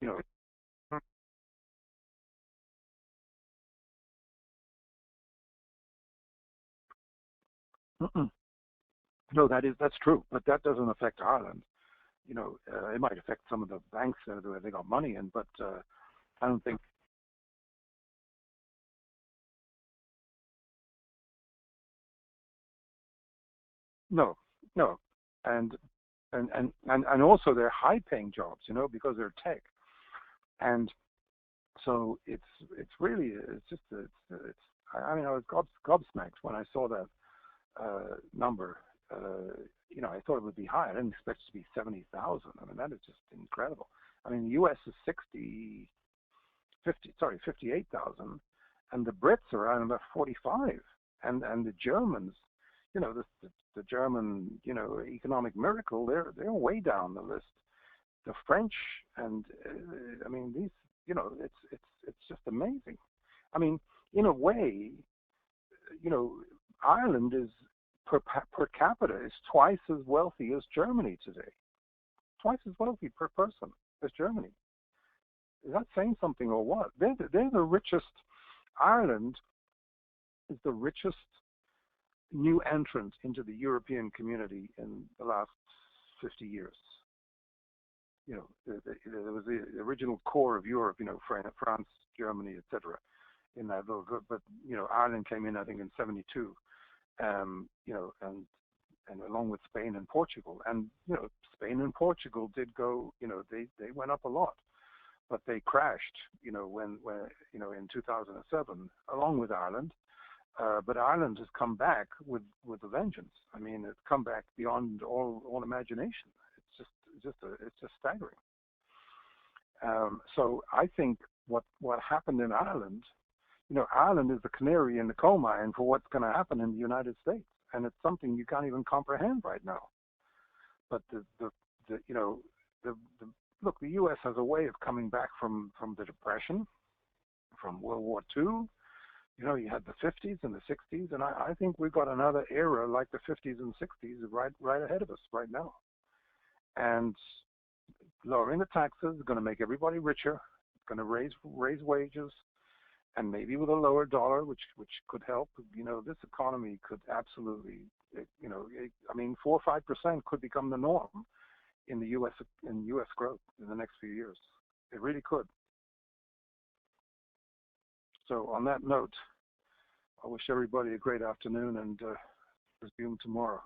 No, that's true, but that doesn't affect Ireland. It might affect some of the banks that they got money in, but I don't think. No, no, and also they're high-paying jobs, because they're tech, and so it's really I mean, I was gobsmacked when I saw that number. I thought it would be high. I didn't expect it to be 70,000. I mean, that is just incredible. I mean, the U.S. is 58,000, and the Brits are around about 45, and the Germans, the German, economic miracle, they're way down the list. The French, and I mean, these, it's just amazing. I mean, in a way, Ireland is per capita is twice as wealthy as Germany today. Twice as wealthy per person as Germany. Is that saying something or what? They're the richest. Ireland is the richest new entrant into the European community in the last 50 years. There was the original core of Europe, France, Germany, etc. in that little group. But Ireland came in, I think, in '72. And along with Spain and Portugal, and Spain and Portugal did go, they went up a lot, but they crashed, when in 2007, along with Ireland. But Ireland has come back with a vengeance. I mean, it's come back beyond all imagination. It's just staggering. So I think what happened in Ireland. Ireland is the canary in the coal mine for what's going to happen in the United States, and it's something you can't even comprehend right now. But look, the U.S. has a way of coming back from the Depression, from World War II. You had the 50s and the 60s, and I think we've got another era like the 50s and 60s right ahead of us right now. And lowering the taxes is going to make everybody richer. It's going to raise wages. And maybe with a lower dollar, which could help, this economy could absolutely, 4 or 5% could become the norm in the U.S. growth in the next few years. It really could. So on that note, I wish everybody a great afternoon, and resume tomorrow.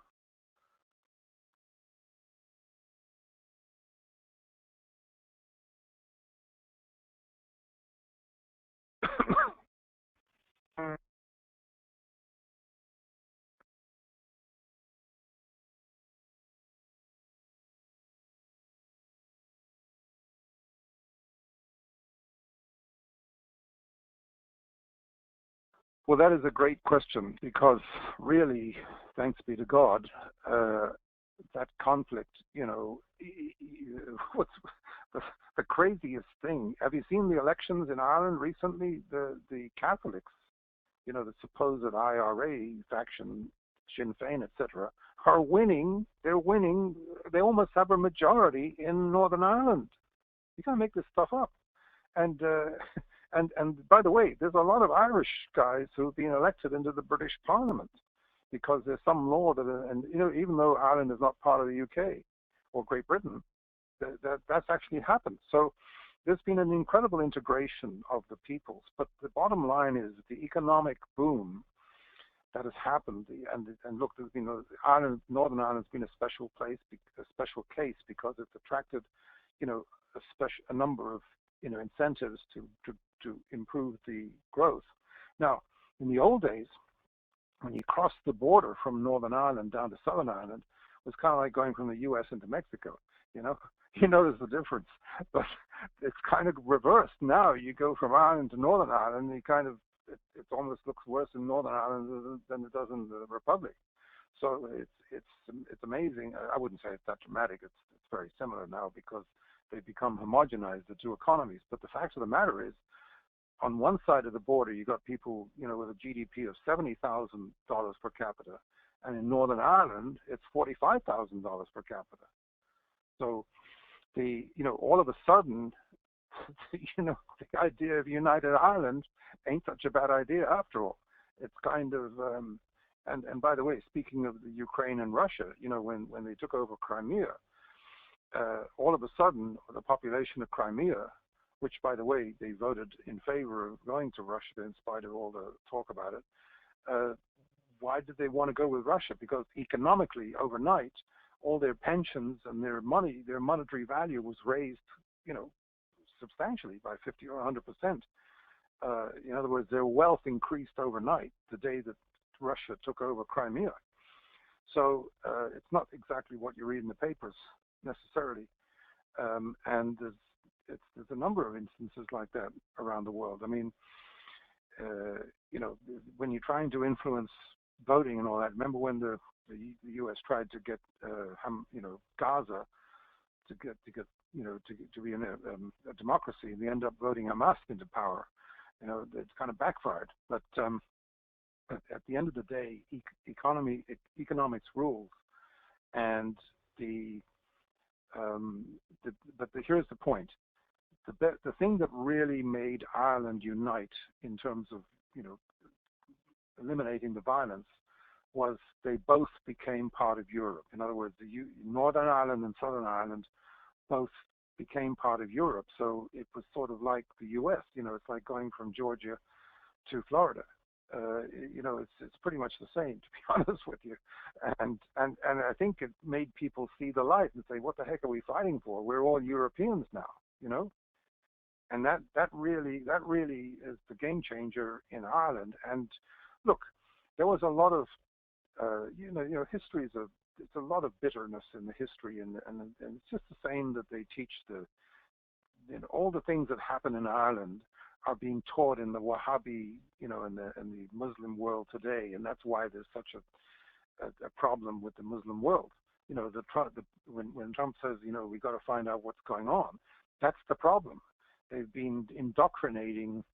Well, that is a great question, because really, thanks be to God, that conflict, what's the craziest thing? Have you seen the elections in Ireland recently? The Catholics, the supposed IRA faction, Sinn Féin, etc., are winning. They're winning. They almost have a majority in Northern Ireland. You can't make this stuff up. And by the way, there's a lot of Irish guys who've been elected into the British Parliament because there's some law that, and even though Ireland is not part of the UK or Great Britain, that's actually happened. So there's been an incredible integration of the peoples. But the bottom line is the economic boom that has happened. And look, there's been Ireland, Northern Ireland's been a special place, a special case, because it's attracted, a number of incentives to improve the growth. Now, in the old days, when you crossed the border from Northern Ireland down to Southern Ireland, it was kind of like going from the U.S. into Mexico. You notice the difference, but it's kind of reversed now. You go from Ireland to Northern Ireland, and it almost looks worse in Northern Ireland than it does in the Republic. So it's amazing. I wouldn't say it's that dramatic. It's very similar now because they've become homogenized, the two economies. But the fact of the matter is, on one side of the border, you got people, with a GDP of $70,000 per capita, and in Northern Ireland, it's $45,000 per capita. So, all of a sudden, the idea of United Ireland ain't such a bad idea after all. It's kind of, and by the way, speaking of the Ukraine and Russia, when they took over Crimea, all of a sudden, the population of Crimea, which, by the way, they voted in favor of going to Russia in spite of all the talk about it. Why did they want to go with Russia? Because economically, overnight, all their pensions and their monetary value was raised, substantially by 50 or 100%. In other words, their wealth increased overnight the day that Russia took over Crimea. So it's not exactly what you read in the papers necessarily, and there's a number of instances like that around the world. I mean, when you're trying to influence voting and all that. Remember when the U.S. tried to get Gaza to be a democracy, and they end up voting Hamas into power. It's kind of backfired. But at the end of the day, economics rules, and here's the point. The thing that really made Ireland unite in terms of eliminating the violence was they both became part of Europe. In other words, Northern Ireland and Southern Ireland both became part of Europe. So it was sort of like the U.S. It's like going from Georgia to Florida. It's pretty much the same, to be honest with you. And I think it made people see the light and say, what the heck are we fighting for? We're all Europeans now, And that really is the game changer in Ireland. And look, there was a lot of history it's a lot of bitterness in the history, and it's just the same that they teach all the things that happen in Ireland are being taught in the Wahhabi, in the Muslim world today, and that's why there's such a problem with the Muslim world. When Trump says, we got to find out what's going on, that's the problem. They've been indoctrinating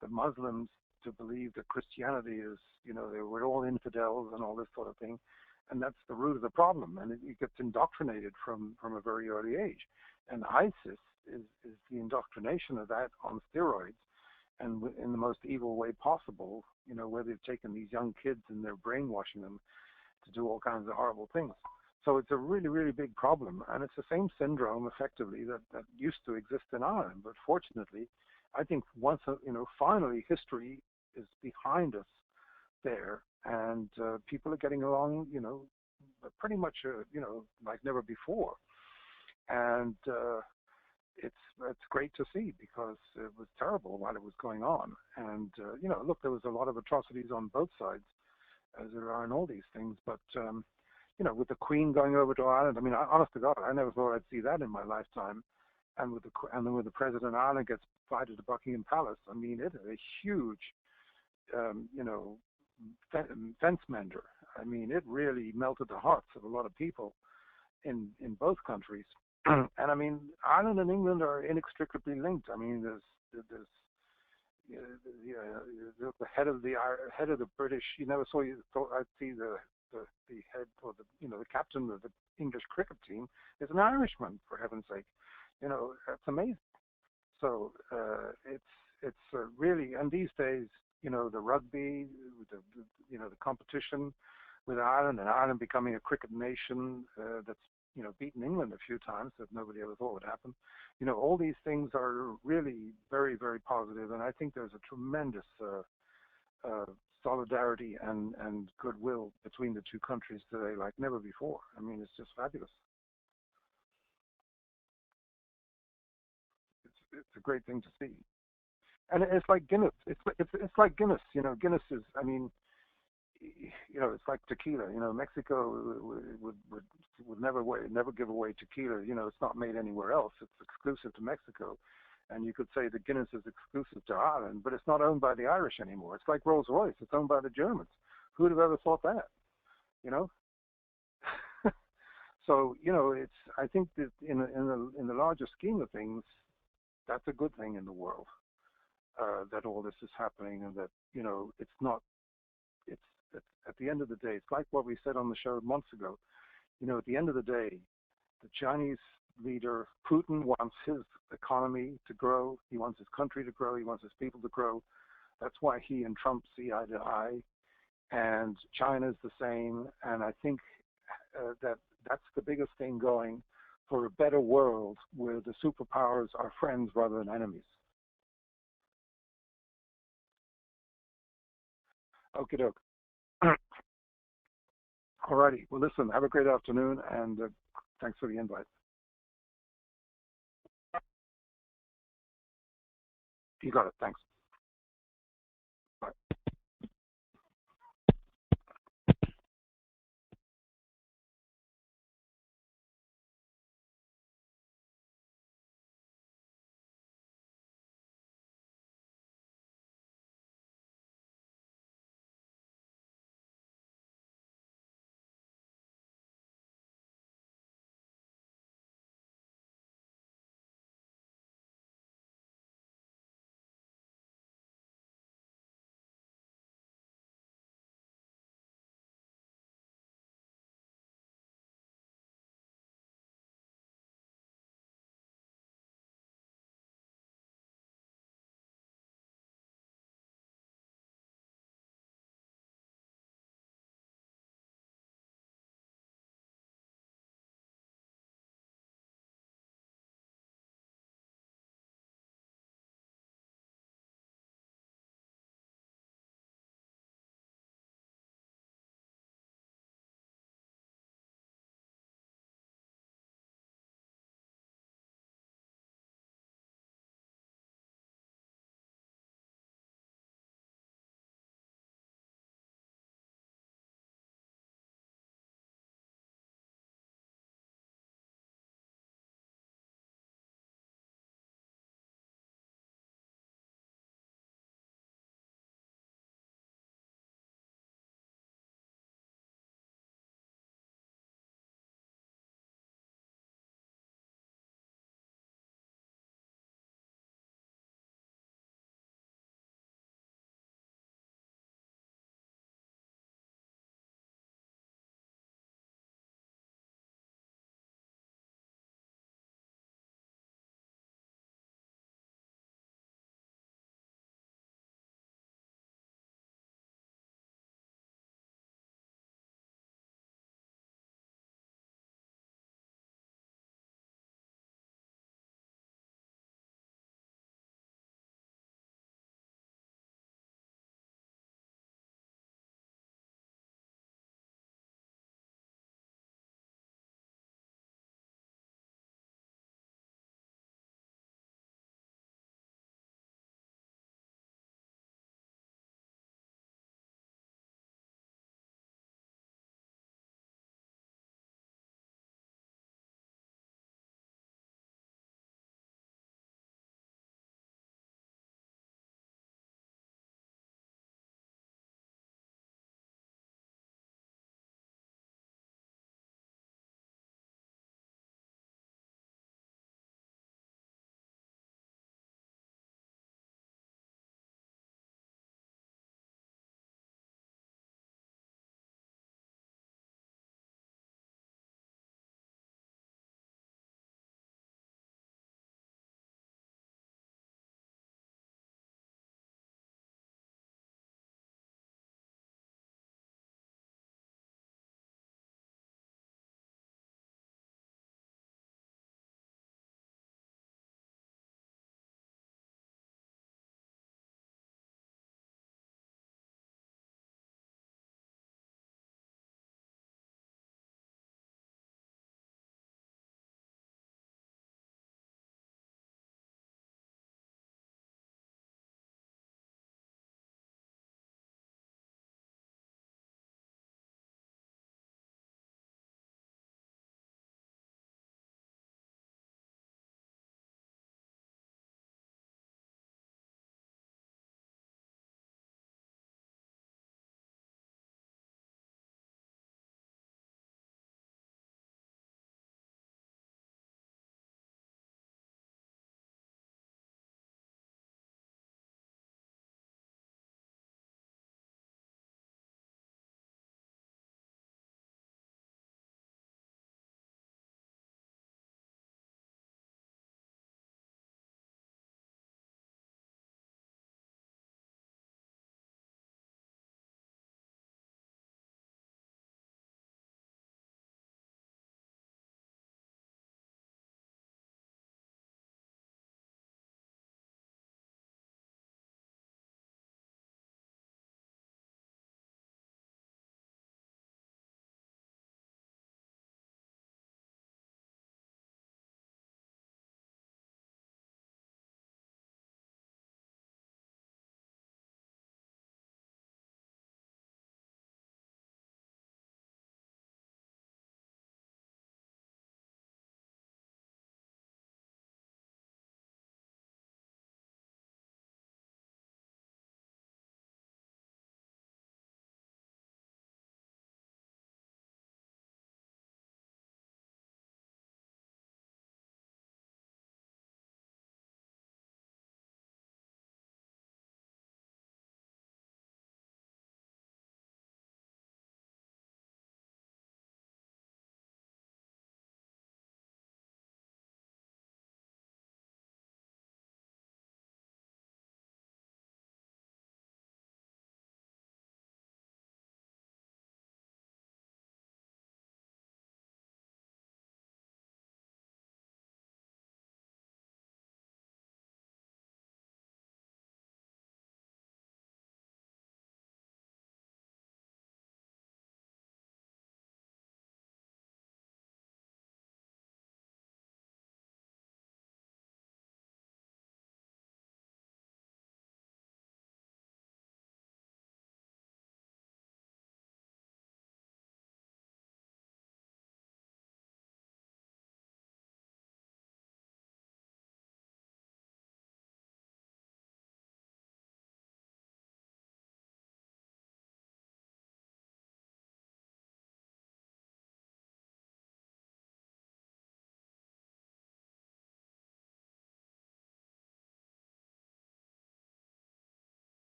the Muslims to believe that Christianity is, we're all infidels and all this sort of thing, and that's the root of the problem. And it gets indoctrinated from a very early age. And ISIS is the indoctrination of that on steroids, and in the most evil way possible. Where they've taken these young kids and they're brainwashing them to do all kinds of horrible things. So it's a really, really big problem, and it's the same syndrome, effectively, that used to exist in Ireland. But fortunately, I think once, finally history is behind us there, and people are getting along, pretty much, like never before. And it's great to see, because it was terrible while it was going on. And, look, there was a lot of atrocities on both sides, as there are in all these things. But, with the Queen going over to Ireland, I mean, honest to God, I never thought I'd see that in my lifetime. And then when the President of Ireland gets invited to Buckingham Palace, I mean, it is a huge, fence mender. I mean, it really melted the hearts of a lot of people in both countries. And I mean, Ireland and England are inextricably linked. I mean, there's the head of the British. You never thought I'd see the head, or the captain of the English cricket team is an Irishman, for heaven's sake. That's amazing. So it's really, and these days, the rugby, the competition with Ireland, and Ireland becoming a cricket nation that's beaten England a few times that nobody ever thought would happen. All these things are really very, very positive, and I think there's a tremendous solidarity and goodwill between the two countries today like never before. I mean, it's just fabulous. It's a great thing to see. And it's like Guinness. It's like Guinness. You know, Guinness is. I mean, you know, it's like tequila. You know, Mexico would never give away tequila. You know, it's not made anywhere else. It's exclusive to Mexico. And you could say that Guinness is exclusive to Ireland, but it's not owned by the Irish anymore. It's like Rolls-Royce. It's owned by the Germans. Who would have ever thought that? You know. So you know, it's. I think that in the larger scheme of things, that's a good thing in the world. That all this is happening, and that, you know, it's not. It's at the end of the day, it's like what we said on the show months ago. You know, at the end of the day, the Chinese leader Putin wants his economy to grow. He wants his country to grow. He wants his people to grow. That's why he and Trump see eye to eye. And China's the same. And I think that's the biggest thing going for a better world where the superpowers are friends rather than enemies. Okie doke. Alrighty. Well, listen, have a great afternoon, and thanks for the invite. You got it. Thanks. Bye.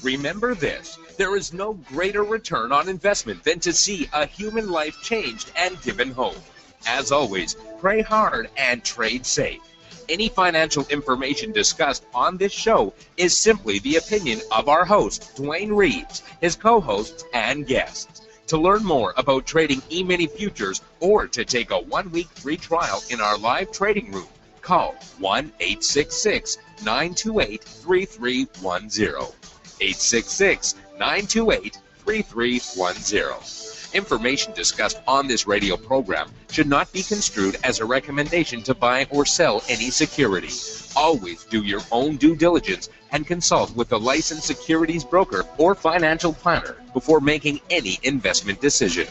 Remember this, there is no greater return on investment than to see a human life changed and given hope. As always, pray hard and trade safe. Any financial information discussed on this show is simply the opinion of our host, Dwayne Reeves, his co-hosts, and guests. To learn more about trading Emini Futures or to take a 1-week free trial in our live trading room, call 1-866-928-3310. 866-928-3310. Information discussed on this radio program should not be construed as a recommendation to buy or sell any security. Always do your own due diligence and consult with a licensed securities broker or financial planner before making any investment decision.